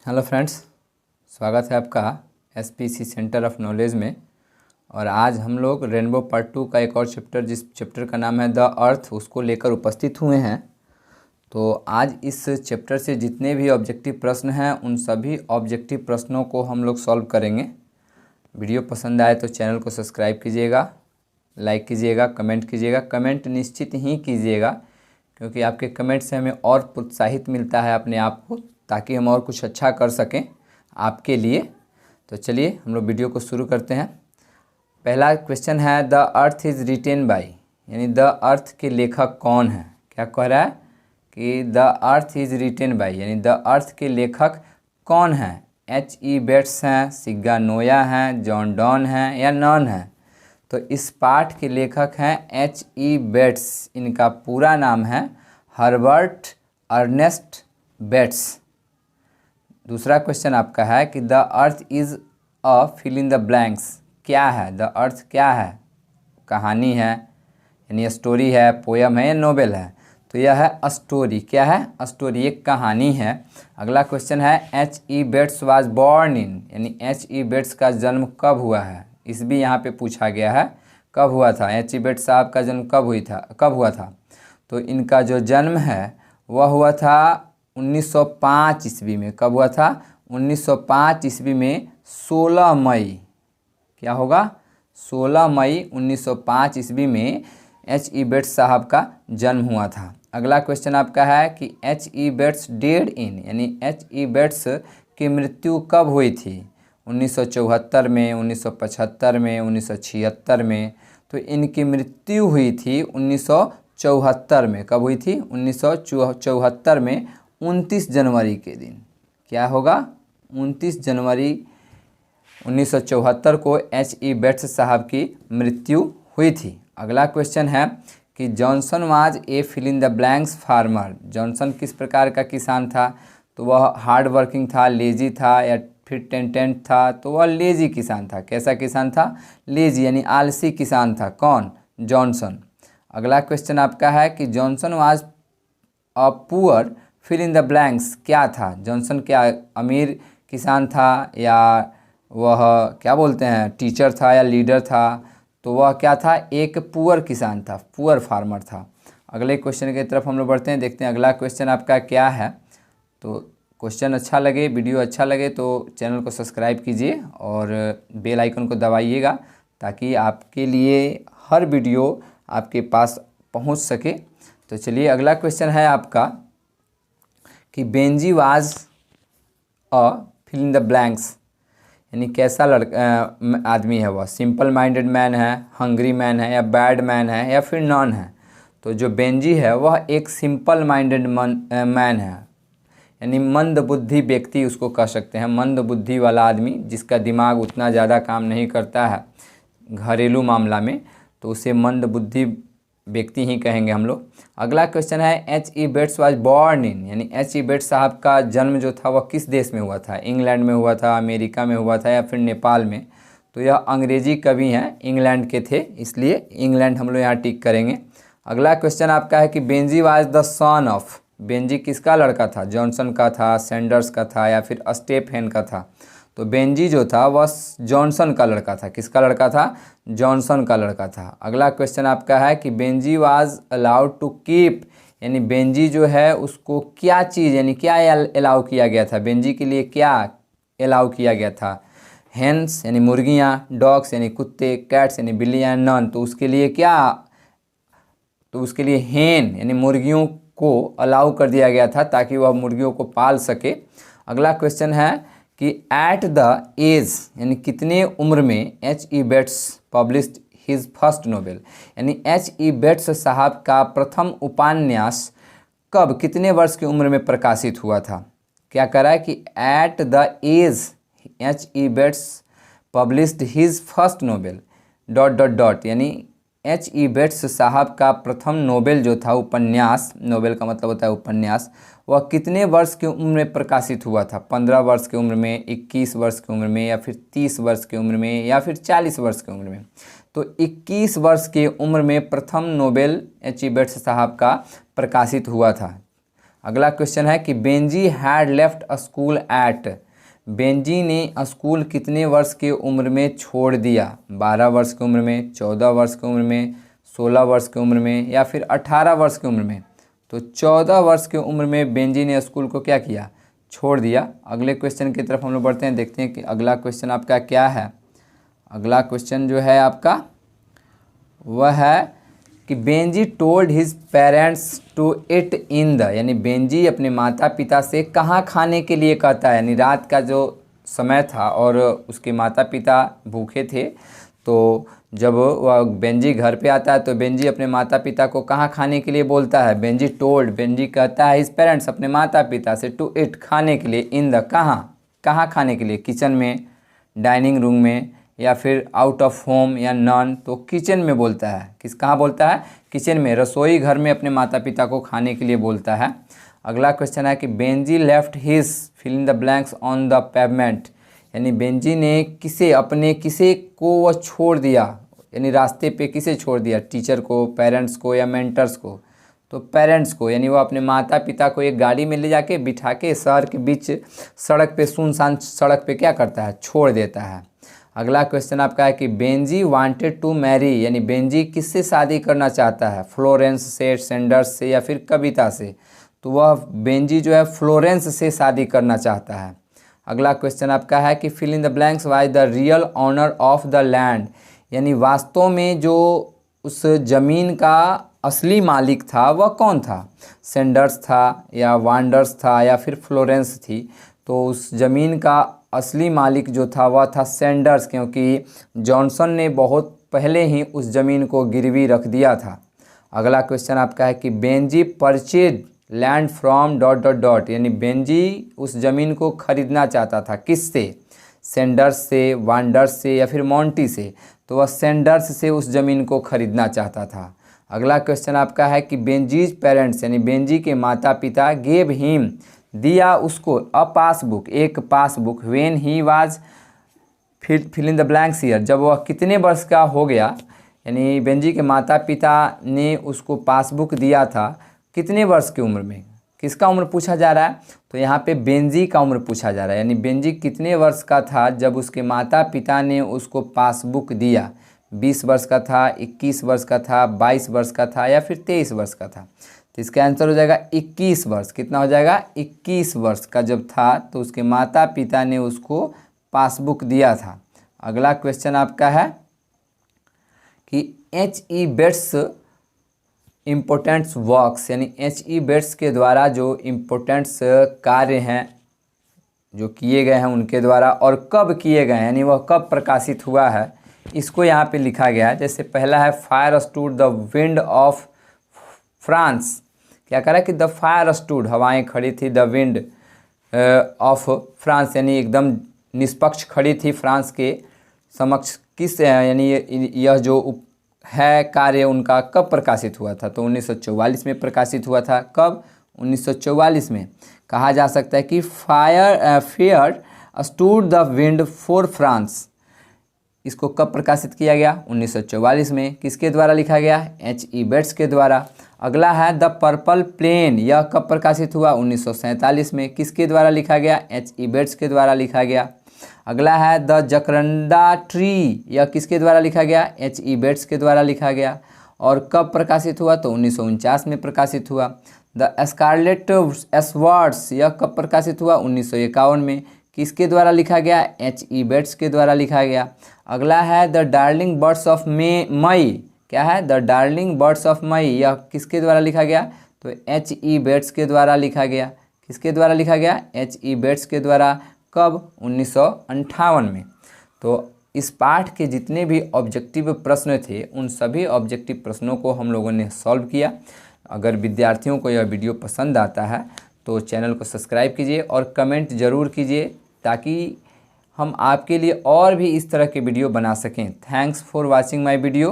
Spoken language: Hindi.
हेलो फ्रेंड्स, स्वागत है आपका एसपीसी सेंटर ऑफ नॉलेज में। और आज हम लोग रेनबो पार्ट 2 का एक और चैप्टर, जिस चैप्टर का नाम है द अर्थ, उसको लेकर उपस्थित हुए हैं। तो आज इस चैप्टर से जितने भी ऑब्जेक्टिव प्रश्न हैं उन सभी ऑब्जेक्टिव प्रश्नों को हम लोग सॉल्व करेंगे। वीडियो पसंद आए तो चैनल को सब्सक्राइब कीजिएगा, लाइक कीजिएगा, कमेंट कीजिएगा। कमेंट निश्चित ही कीजिएगा क्योंकि आपके कमेंट से हमें और प्रोत्साहित मिलता है अपने आप को, ताकि हम और कुछ अच्छा कर सकें आपके लिए। तो चलिए हम लोग वीडियो को शुरू करते हैं। पहला क्वेश्चन है the earth is written by, यानी द अर्थ के लेखक कौन है। क्या कह रहा है कि the earth is written by, यानी द अर्थ के लेखक कौन हैं। H.E. बेट्स हैं, सिग्गा नोया हैं, जॉन डॉन हैं या नॉन हैं। तो इस पाठ के लेखक हैं H.E. बेट्स। इनका पूरा नाम है हर्बर्ट अर्नेस्ट बेट्स। दूसरा क्वेश्चन आपका है कि the earth is a fill in the blanks. क्या है द अर्थ, क्या है। कहानी है, यानी स्टोरी है, पोयम है या नोवेल है। तो यह है स्टोरी। क्या है स्टोरी, एक कहानी है। अगला क्वेश्चन है H.E. Bets was born in, यानी H.E. बेट्स का जन्म कब हुआ है। इस भी यहाँ पे पूछा गया है कब हुआ था। H.E. बेट्स साहब का जन्म कब हुआ था। तो इनका जो जन्म है वह हुआ था 1905 ईस्वी में। कब हुआ था 1905 ईस्वी में 16 मई। क्या होगा 16 मई 1905 ईस्वी में H.E. बेट्स साहब का जन्म हुआ था। अगला क्वेश्चन आपका है कि H.E. बेट्स डेड इन, यानी H.E. बेट्स की मृत्यु कब हुई थी। 1974 में, 1975 में, 1976 में। तो इनकी मृत्यु हुई थी 1974 में। कब हुई थी 1974 में, 29 जनवरी के दिन। क्या होगा 29 जनवरी 1974 को H.E. बेट्स साहब की मृत्यु हुई थी। अगला क्वेश्चन है कि Johnson was a fill in the blanks farmer. जॉनसन किस प्रकार का किसान था। तो वह हार्ड वर्किंग था, लेजी था या फिर टेंटेंट था। तो वह लेजी किसान था। कैसा किसान था, लेजी, यानी आलसी किसान था। कौन, जॉनसन। अगला क्वेश्चन आपका है कि Johnson was a poor fill in the blanks. क्या था जॉनसन, क्या अमीर किसान था या वह क्या बोलते हैं टीचर था या लीडर था। तो वह क्या था, एक पुअर किसान था, पुअर फार्मर था। अगले क्वेश्चन की तरफ हम लोग बढ़ते हैं, देखते हैं अगला क्वेश्चन आपका क्या है। तो क्वेश्चन अच्छा लगे, वीडियो अच्छा लगे तो चैनल को सब्सक्राइब कीजिए और बेल आइकन को दबाइएगा, ताकि आपके लिए हर वीडियो आपके पास पहुंच सके। तो चलिए अगला क्वेश्चन है आपका कि Benjy was a fill in the blanks, यानी कैसा आदमी है वह। सिंपल माइंडेड मैन है, हंग्री मैन है या बैड मैन है या फिर नॉन है। तो जो बेंजी है वह एक सिंपल माइंडेड मैन है, यानी मंद बुद्धि व्यक्ति उसको कह सकते हैं। मंद बुद्धि वाला आदमी जिसका दिमाग उतना ज़्यादा काम नहीं करता है घरेलू मामला में, तो उसे मंद बुद्धि व्यक्ति ही कहेंगे हम लोग। अगला क्वेश्चन है H.E. Bets was born in, यानी H.E. बेट्स साहब का जन्म जो था वह किस देश में हुआ था। इंग्लैंड में हुआ था, अमेरिका में हुआ था या फिर नेपाल में। तो यह अंग्रेजी कवि हैं, इंग्लैंड के थे, इसलिए इंग्लैंड हम लोग यहाँ टिक करेंगे। अगला क्वेश्चन आपका है कि Benjy was the son of. Benji किसका लड़का था, जॉनसन का था, सैंडर्स का था या फिर स्टेफेन का था। तो बेंजी जो था वह जॉनसन का लड़का था। किसका लड़का था, जॉनसन का लड़का था। अगला क्वेश्चन आपका है कि Benjy was allowed to keep, यानी बेंजी जो है उसको क्या चीज़, यानी क्या अलाउ किया गया था। बेंजी के लिए क्या अलाउ किया गया था। हेन्स यानी मुर्गियाँ, डॉग्स यानी कुत्ते, कैट्स यानी बिल्लियाँ, नन। तो उसके लिए क्या, तो उसके लिए हेन यानी मुर्गियों को अलाउ कर दिया गया था ताकि वह मुर्गियों को पाल सके। अगला क्वेश्चन है कि एट द एज, यानी कितने उम्र में H.E. Bates published his first novel, यानी H.E. बेट्स साहब का प्रथम उपन्यास कब, कितने वर्ष की उम्र में प्रकाशित हुआ था। क्या कह रहा है कि at the age H.E. Bates published his first novel dot dot dot, यानी H.E. बेट्स साहब का प्रथम नोवेल जो था, उपन्यास, नोवेल का मतलब होता है उपन्यास, वह कितने वर्ष की उम्र में प्रकाशित हुआ था। 15 वर्ष की उम्र में, 21 वर्ष की उम्र में या फिर 30 वर्ष की उम्र में या फिर 40 वर्ष की उम्र में। तो 21 वर्ष की उम्र में प्रथम नोवेल H.E. बेट्स साहब का प्रकाशित हुआ था। अगला क्वेश्चन है कि Benji had left a school eight, Benji ने स्कूल कितने वर्ष की उम्र में छोड़ दिया? 12 वर्ष की उम्र में, 14 वर्ष की उम्र में, 16 वर्ष की उम्र में या फिर 18 वर्ष की उम्र में? तो 14 वर्ष की उम्र में बेंजी ने स्कूल को क्या किया? छोड़ दिया। अगले क्वेश्चन की तरफ हम लोग बढ़ते हैं, देखते हैं कि अगला क्वेश्चन आपका क्या है। अगला क्वेश्चन जो है आपका वह है कि Benjy told his parents to it in the, यानी बेंजी अपने माता पिता से कहाँ खाने के लिए कहता है? यानी रात का जो समय था और उसके माता पिता भूखे थे, तो जब वह बेंजी घर पे आता है तो बेंजी अपने माता पिता को कहाँ खाने के लिए बोलता है? बेंजी टोल्ड, बेंजी कहता है हिज पेरेंट्स, अपने माता पिता से, टू इट, खाने के लिए, इन द, कहाँ खाने के लिए? किचन में, डाइनिंग रूम में या फिर आउट ऑफ होम या नॉन? तो किचन में बोलता है। कहाँ बोलता है? किचन में, रसोई घर में अपने माता पिता को खाने के लिए बोलता है। अगला क्वेश्चन है कि Benjy left his fill in the blanks on the pavement, यानी बेंजी ने किसे को वह छोड़ दिया, यानी रास्ते पे किसे छोड़ दिया? टीचर को, पेरेंट्स को या मेंटर्स को? तो पेरेंट्स को, यानी वो अपने माता पिता को एक गाड़ी में ले जाके बिठा के शहर के बीच सड़क पे, सुनसान सड़क पे क्या करता है? छोड़ देता है। अगला क्वेश्चन आपका है कि बेंजी वांटेड टू मैरी, यानी बेंजी किससे शादी करना चाहता है? फ्लोरेंस से, सेंडर्स से या फिर कविता से? तो वह बेंजी जो है फ्लोरेंस से शादी करना चाहता है। अगला क्वेश्चन आपका है कि fill in the blanks why the real owner of the land, यानी वास्तव में जो उस ज़मीन का असली मालिक था वह कौन था? सेंडर्स था या वांडर्स था या फिर फ्लोरेंस थी? तो उस ज़मीन का असली मालिक जो था वह था सेंडर्स, क्योंकि जॉनसन ने बहुत पहले ही उस ज़मीन को गिरवी रख दिया था। अगला क्वेश्चन आपका है कि Benji purchase land from dot dot dot, यानी बेंजी उस ज़मीन को खरीदना चाहता था किससे? सेंडर्स से, वांडर्स से या फिर मॉन्टी से? तो वह सेंडर्स से उस ज़मीन को खरीदना चाहता था। अगला क्वेश्चन आपका है कि बेंजीज पेरेंट्स, यानी बेंजी के माता पिता, गेव हिम, दिया उसको, अ पासबुक, एक passbook, when he was fill in the blanks year, जब वह कितने वर्ष का हो गया? यानी बेंजी के माता पिता ने उसको पासबुक दिया था कितने वर्ष की उम्र में? किसका उम्र पूछा जा रहा है? तो यहाँ पे बेंजी का उम्र पूछा जा रहा है, यानी बेंजी कितने वर्ष का था जब उसके माता पिता ने उसको पासबुक दिया? 20 वर्ष का था, 21 वर्ष का था, 22 वर्ष का था या फिर 23 वर्ष का था? तो इसका आंसर हो जाएगा 21 वर्ष। कितना हो जाएगा? 21 वर्ष का जब था तो उसके माता पिता ने उसको पासबुक दिया था। अगला क्वेश्चन आपका है कि H.E. बेट्स इम्पोर्टेंट्स वर्क्स, यानी H.E. बेट्स के द्वारा जो इम्पोर्टेंट्स कार्य हैं जो किए गए हैं उनके द्वारा और कब किए गए हैं, यानी वह कब प्रकाशित हुआ है, इसको यहाँ पे लिखा गया है। जैसे पहला है fire stood the wind of France, क्या कह रहा है कि द फायर स्टूड, हवाएं खड़ी थी, द विंड ऑफ फ्रांस, यानी एकदम निष्पक्ष खड़ी थी फ्रांस के समक्ष। किस, यानी यह जो है कार्य उनका कब प्रकाशित हुआ था? तो 1944 में प्रकाशित हुआ था। कब? 1944 में। कहा जा सकता है कि fair stood the wind for France, इसको कब प्रकाशित किया गया? 1944 में। किसके द्वारा लिखा गया? H.E. बेट्स के द्वारा। अगला है द पर्पल प्लेन, यह कब प्रकाशित हुआ? 1947 में। किसके द्वारा लिखा गया? H.E. बेट्स के द्वारा लिखा गया। अगला है द जकरंडा ट्री, यह किसके द्वारा लिखा गया? H.E. बेट्स के द्वारा लिखा गया। और कब प्रकाशित हुआ? तो 1949 में प्रकाशित हुआ। द स्कारलेट एसवर्ड्स, यह कब प्रकाशित हुआ? 1951 में। किसके द्वारा लिखा गया? H.E. बेट्स के द्वारा लिखा गया। अगला है the darling birds of May, क्या है? The darling birds of May, यह किसके द्वारा लिखा गया? तो H.E. बेट्स के द्वारा लिखा गया। किसके द्वारा लिखा गया? H.E. बेट्स के द्वारा। कब? 1958 में। तो इस पाठ के जितने भी ऑब्जेक्टिव प्रश्न थे उन सभी ऑब्जेक्टिव प्रश्नों को हम लोगों ने सॉल्व किया। अगर विद्यार्थियों को यह वीडियो पसंद आता है तो चैनल को सब्सक्राइब कीजिए और कमेंट ज़रूर कीजिए ताकि हम आपके लिए और भी इस तरह के वीडियो बना सकें। Thanks for watching my video.